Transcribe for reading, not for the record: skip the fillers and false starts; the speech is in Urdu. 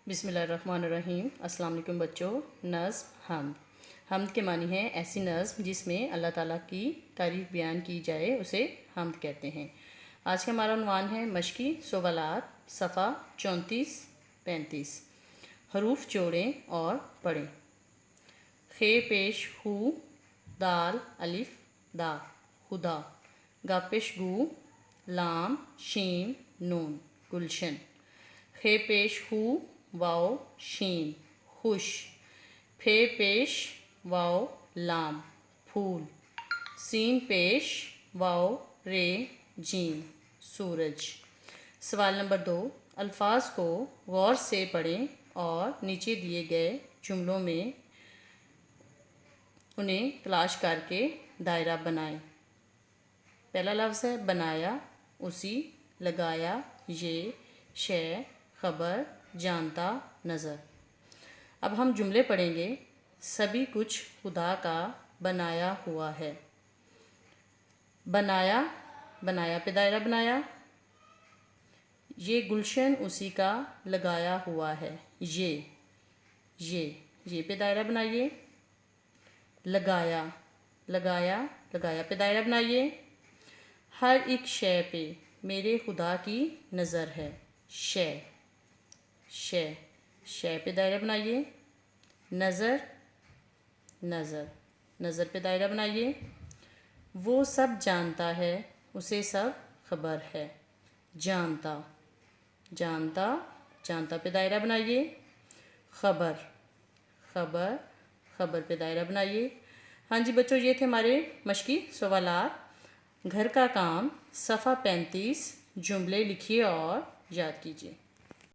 بسم اللہ الرحمن الرحیم۔ السلام علیکم بچوں۔ نظم حمد کے معنی ہے ایسی نظم جس میں اللہ تعالیٰ کی تعریف بیان کی جائے اسے حمد کہتے ہیں۔ آج کا ہمارا عنوان ہے مشقی سوالات، صفحہ 34-35۔ حروف جوڑیں اور پڑھیں۔ خے پیش ہو، دال الف دا خدا، گا پیش گو، لام شین نون گلشن۔ خے پیش ہو واو شین خوش، پھے پیش واو لام پھول، سین پیش واو رے جیم سورج۔ سوال نمبر 2، الفاظ کو غور سے پڑھیں اور نیچے دیے گئے جملوں میں انہیں تلاش کر کے دائرہ بنائیں۔ پہلا لفظ ہے بنایا، اسی، لگایا، یہ، شے، خبر، جانتا، نظر۔ اب ہم جملے پڑھیں گے۔ سبھی کچھ خدا کا بنایا ہوا ہے۔ بنایا، بنایا پہ دائرہ بنایا۔ یہ گلشن اسی کا لگایا ہوا ہے۔ یہ پہ دائرہ بنائیے۔ لگایا، لگایا، لگایا پہ دائرہ بنائیے۔ ہر ایک شے پہ میرے خدا کی نظر ہے۔ شے پہ دائرہ بنائیے۔ نظر، نظر پہ دائرہ بنائیے۔ وہ سب جانتا ہے، اسے سب خبر ہے۔ جانتا، جانتا پہ دائرہ بنائیے۔ خبر، خبر پہ دائرہ بنائیے۔ ہاں جی بچوں، یہ تھے ہمارے مشقی سوالات۔ گھر کا کام صفحہ 35، جملے لکھیے اور یاد کیجیے۔